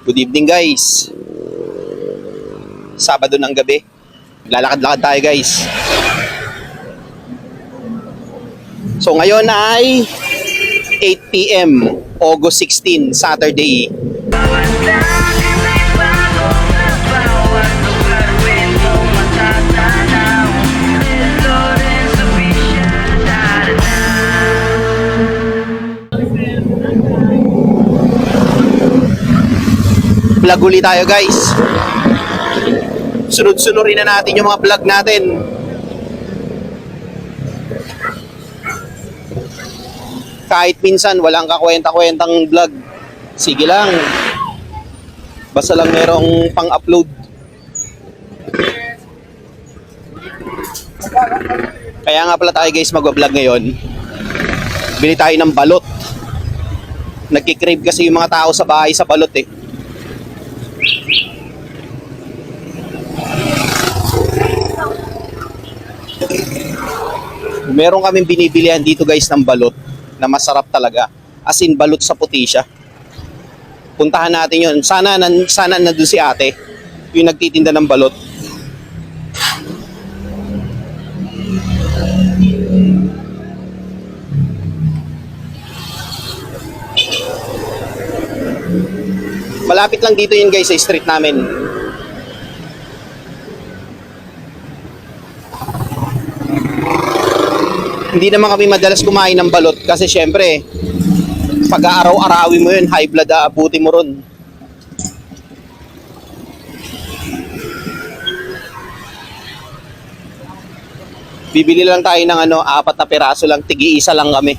Good evening guys. Sabado ng gabi. Lalakad-lakad tayo guys. So ngayon ay 8 PM, August 16, Saturday. Vlog ulit tayo guys. Sunod-sunurin na natin yung mga vlog natin. Kahit minsan walang kakwenta-kwentang vlog, sige lang. Basta lang merong pang-upload. Kaya nga pala tayo guys mag-vlog ngayon. Bili tayo ng balot. Nagkikrave kasi yung mga tao sa bahay sa balot eh. Meron kaming binibilihan dito guys ng balot na masarap talaga. As in balot sa puti siya. Puntahan natin yun. Sana nandun si ate, yung nagtitinda ng balot. Malapit lang dito yun guys sa street namin. Hindi naman kami madalas kumain ng balot kasi syempre pag araw-arawin mo yun, high blood aabuti mo ron. Bibili lang tayo ng 4 na piraso lang, tigi-isa lang kami.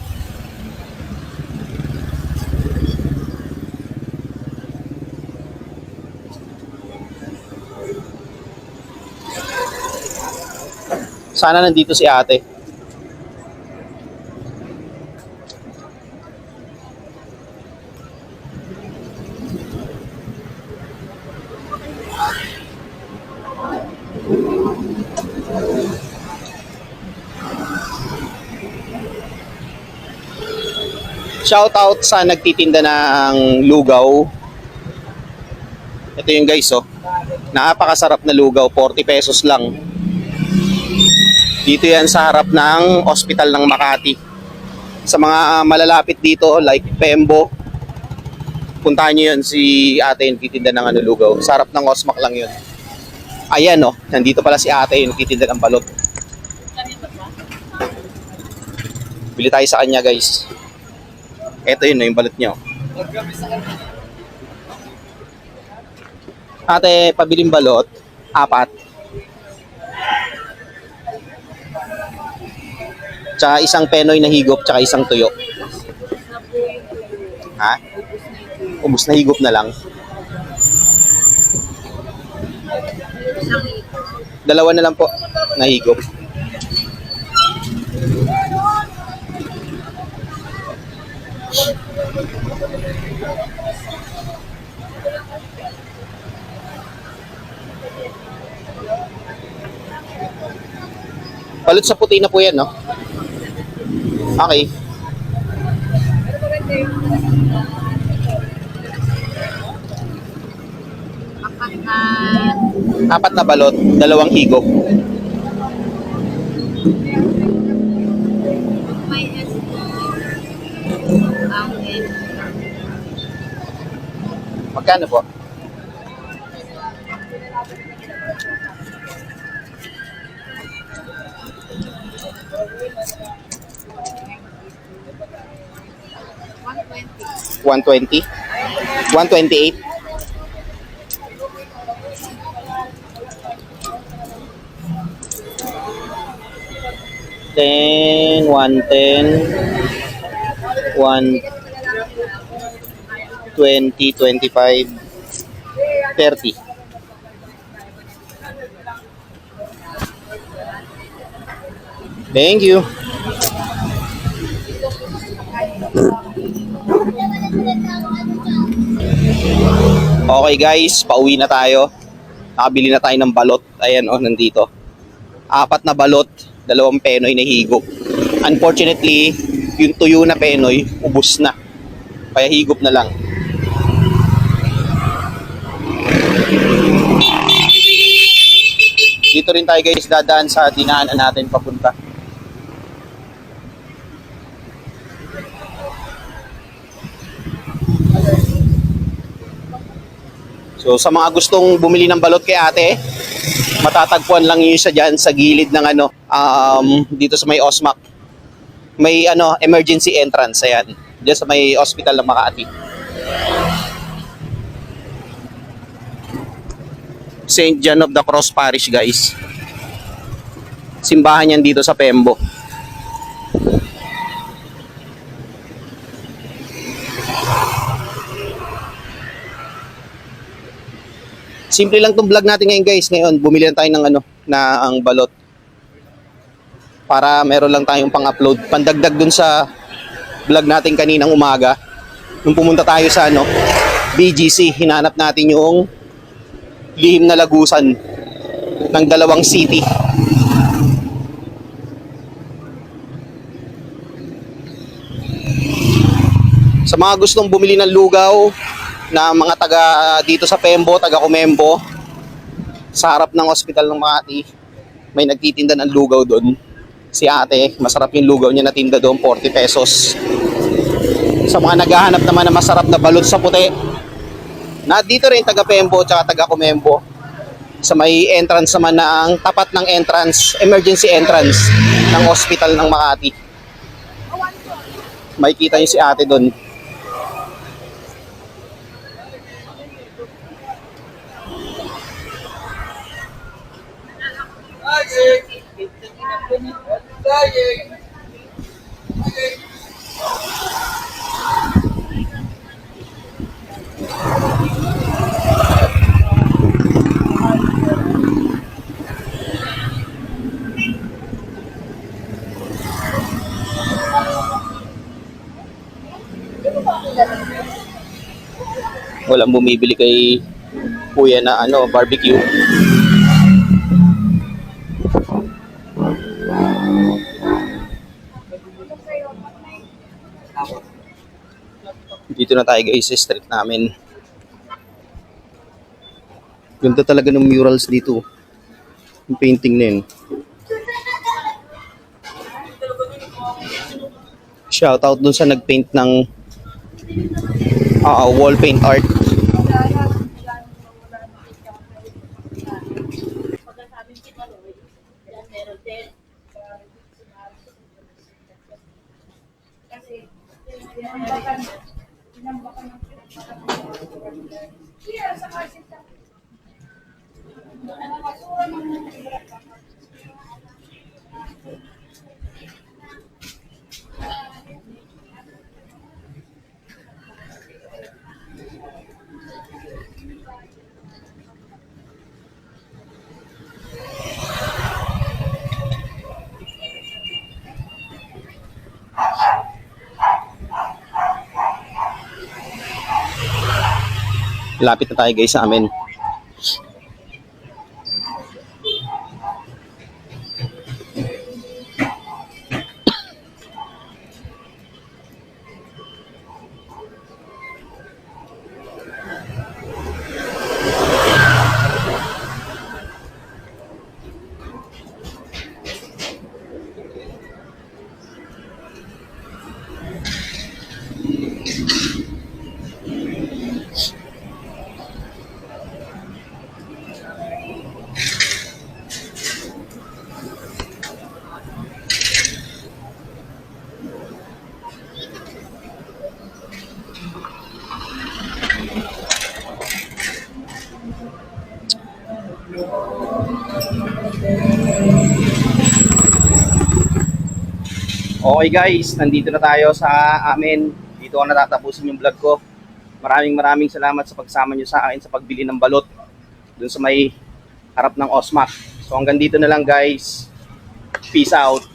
Sana nandito si ate. Shoutout sa nagtitinda ng lugaw. Ito yung guys oh. Napakasarap na lugaw, 40 pesos lang. Dito yan sa harap ng Hospital ng Makati. Sa mga malalapit dito like Pembo, puntahan nyo yun si ate yung nagtitinda ng lugaw. Sa harap ng Osmac lang yun. Ayan oh, nandito pala si ate yung nagtitinda ng balot. Bili tayo sa kanya guys. Ito yun, yung balot nyo. Ate, pabiling balot, 4. Tsaka isang penoy na higop, tsaka isang tuyo. Ha? Ubus na higop na lang. 2 na lang po na higop. Balot sa puti na po yan, no? Okay. Apat na balot, 2 higop. Magkano po? $120? $128? $10, $110, $20, $25, $30. Thank you. Okay guys, pauwi na tayo. Nakabili na tayo ng balot. Ayan oh, nandito. 4 na balot, 2 penoy na higop. Unfortunately, yung tuyo na penoy, ubos na. Kaya higop na lang. dito rin tayo guys dadaan sa dinaanan natin papunta. So sa mga gustong bumili ng balot kay ate, matatagpuan lang yun siya dyan sa gilid ng dito sa may Osmac. May emergency entrance, ayan. Diyan sa may hospital ng Makati. St. John of the Cross Parish guys. Simbahan yan dito sa Pembo. Simple lang tong vlog natin ngayon guys. Ngayon, bumili na tayo ng ng balot. Para meron lang tayong pang-upload. Pandagdag dun sa vlog natin kaninang umaga. Nung pumunta tayo sa BGC, hinanap natin yung lihim na lagusan ng dalawang city. Sa mga gustong bumili ng lugaw, na mga taga dito sa Pembo, taga Kumembo, sa harap ng ospital ng Makati, may nagtitinda ng lugaw doon. Si ate, masarap yung lugaw niya na tinda doon, 40 pesos. Sa mga naghahanap naman na masarap na balot sa puti, na dito rin taga Pembo at taga Kumembo, sa may entrance naman ng tapat ng entrance, emergency entrance ng ospital ng Makati. Makikita niyo si ate doon. Walang bumibili kay kuya na barbecue. Dito na tayo guys sa street namin. Ganda talaga ng murals dito. Yung painting na yun. Shoutout dun sa nagpaint ng wall paint art. Lapit na tayo guys sa amin. Okay guys, nandito na tayo sa amin. Dito ako natatapusin yung vlog ko. Maraming salamat sa pagsama nyo sa akin sa pagbili ng balot dun sa may harap ng Osmac. So hanggang dito na lang guys. Peace out.